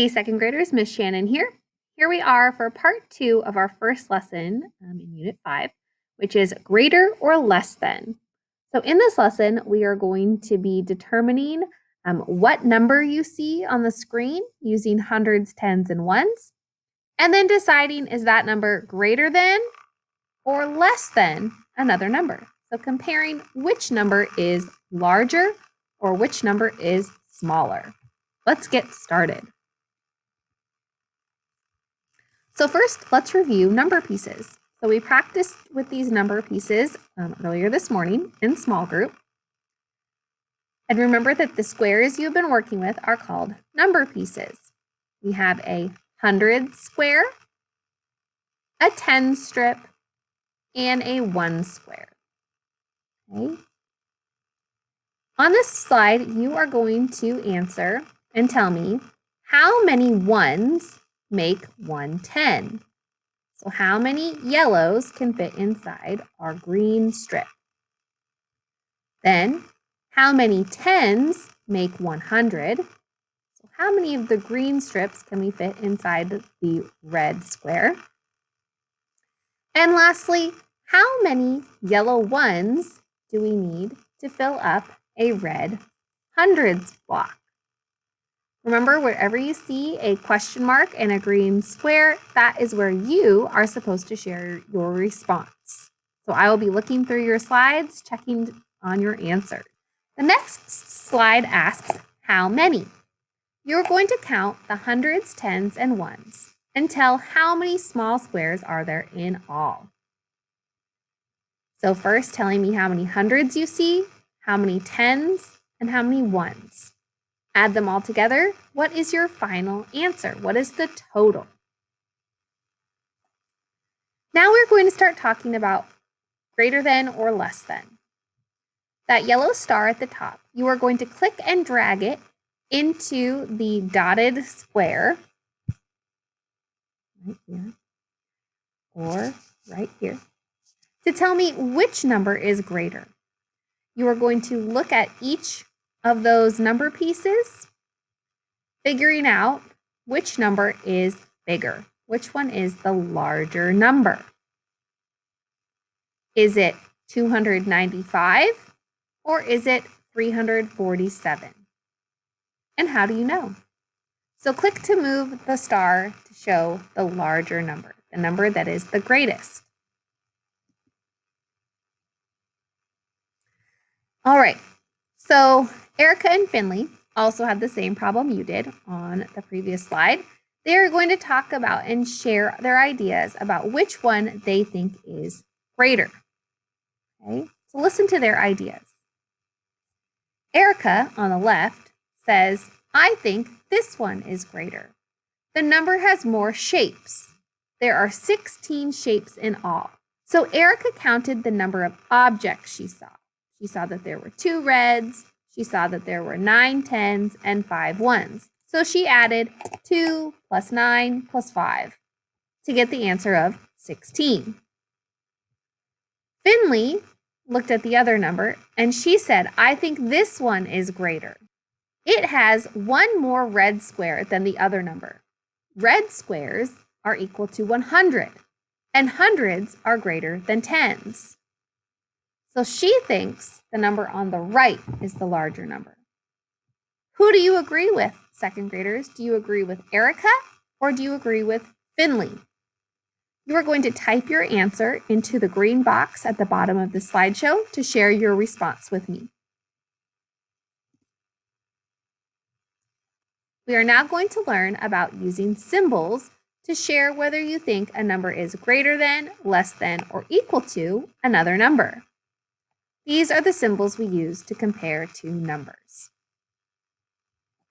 Hey, second graders, Miss Shannon here. Here we are for part 2 of our first lesson in Unit 5, which is greater or less than. So in this lesson, we are going to be determining what number you see on the screen using hundreds, tens, and ones, and then deciding is that number greater than or less than another number. So comparing which number is larger or which number is smaller. Let's get started. So first, let's review number pieces. So we practiced with these number pieces earlier this morning in small group. And remember that the squares you've been working with are called number pieces. We have a 100 square, a 10 strip, and a 1 square. Okay. On this slide, you are going to answer and tell me how many ones make 110. So how many yellows can fit inside our green strip? Then, how many tens make 100? So how many of the green strips can we fit inside the red square? And lastly, how many yellow ones do we need to fill up a red hundreds block? Remember, wherever you see a question mark and a green square, that is where you are supposed to share your response. So I will be looking through your slides, checking on your answer. The next slide asks, how many? You're going to count the hundreds, tens, and ones and tell how many small squares are there in all. So first, telling me how many hundreds you see, how many tens, and how many ones. Add them all together. What is your final answer? What is the total? Now we're going to start talking about greater than or less than. That yellow star at the top, you are going to click and drag it into the dotted square right here or right here to tell me which number is greater. You are going to look at each of those number pieces, figuring out which number is bigger. Which one is the larger number? Is it 295 or is it 347? And how do you know? So click to move the star to show the larger number, the number that is the greatest. All right, so Erica and Finley also had the same problem you did on the previous slide. They are going to talk about and share their ideas about which one they think is greater. Okay, so listen to their ideas. Erica on the left says, I think this one is greater. The number has more shapes. There are 16 shapes in all. So Erica counted the number of objects she saw. She saw that there were 2 reds. She saw that there were 9 tens and 5 ones. So she added 2 plus 9 plus 5 to get the answer of 16. Finley looked at the other number and she said, I think this one is greater. It has 1 more red square than the other number. Red squares are equal to 100 and hundreds are greater than tens. So she thinks the number on the right is the larger number. Who do you agree with, second graders? Do you agree with Erica or do you agree with Finley? You are going to type your answer into the green box at the bottom of the slideshow to share your response with me. We are now going to learn about using symbols to share whether you think a number is greater than, less than, or equal to another number. These are the symbols we use to compare two numbers.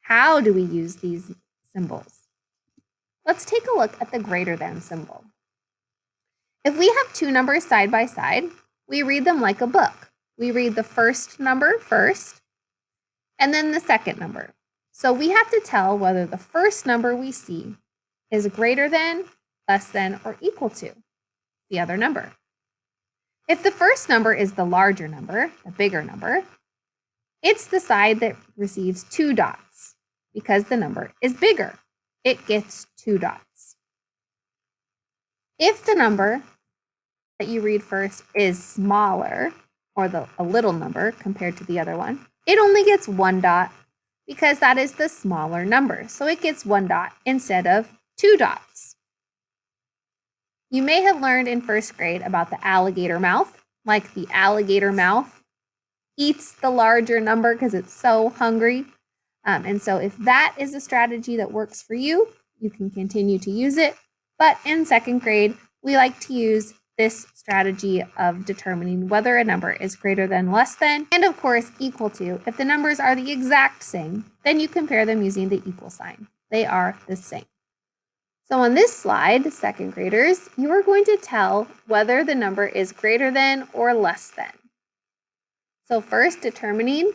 How do we use these symbols? Let's take a look at the greater than symbol. If we have 2 numbers side by side, we read them like a book. We read the first number first, and then the second number. So we have to tell whether the first number we see is greater than, less than, or equal to the other number. If the first number is the larger number, the bigger number, it's the side that receives 2 dots because the number is bigger. it gets 2 dots. If the number that you read first is smaller, or a little number compared to the other one, it only gets 1 dot because that is the smaller number. So it gets 1 dot instead of 2 dots. You may have learned in first grade about the alligator mouth, like the alligator mouth eats the larger number because it's so hungry. And so if that is a strategy that works for you, you can continue to use it. But in second grade, we like to use this strategy of determining whether a number is greater than, less than, and of course equal to. If the numbers are the exact same, then you compare them using the equal sign. They are the same. So on this slide, second graders, you are going to tell whether the number is greater than or less than. So first, determining,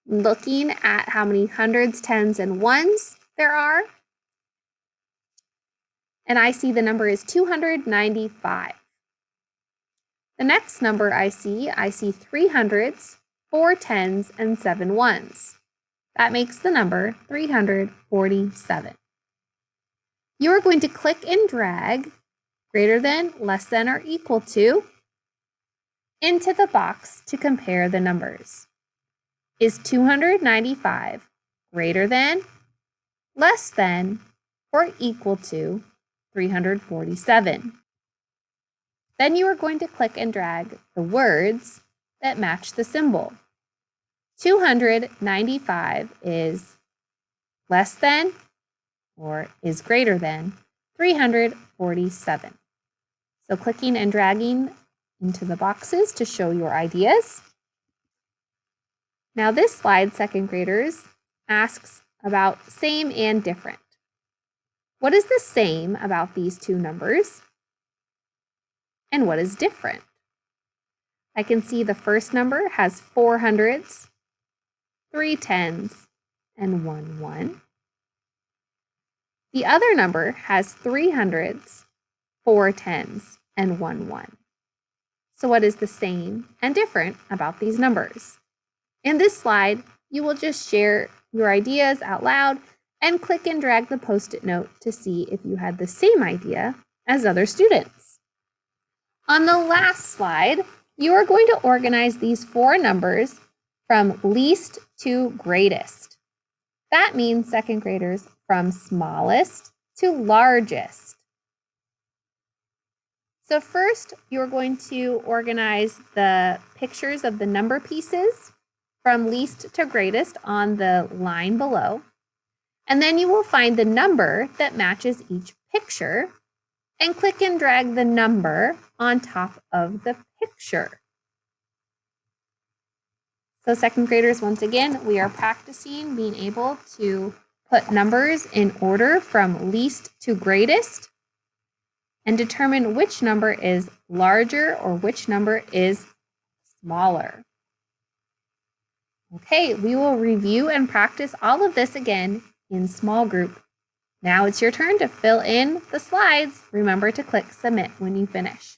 looking at how many hundreds, tens, and ones there are. And I see the number is 295. The next number I see 3 hundreds, 4 tens, and 7 ones. That makes the number 347. You are going to click and drag greater than, less than, or equal to into the box to compare the numbers. Is 295 greater than, less than, or equal to 347? Then you are going to click and drag the words that match the symbol. 295 is less than or is greater than 347. So clicking and dragging into the boxes to show your ideas. Now this slide, second graders, asks about same and different. What is the same about these two numbers? And what is different? I can see the first number has 4 hundreds, 3 tens, and 1 1. The other number has 3 hundreds, 4 tens, and 1 1. So what is the same and different about these numbers? In this slide, you will just share your ideas out loud and click and drag the Post-it note to see if you had the same idea as other students. On the last slide, you are going to organize these 4 numbers from least to greatest. That means, second graders, from smallest to largest. So first, you're going to organize the pictures of the number pieces from least to greatest on the line below. And then you will find the number that matches each picture and click and drag the number on top of the picture. So second graders, once again, we are practicing being able to put numbers in order from least to greatest and determine which number is larger or which number is smaller. Okay, we will review and practice all of this again in small group. Now it's your turn to fill in the slides. Remember to click submit when you finish.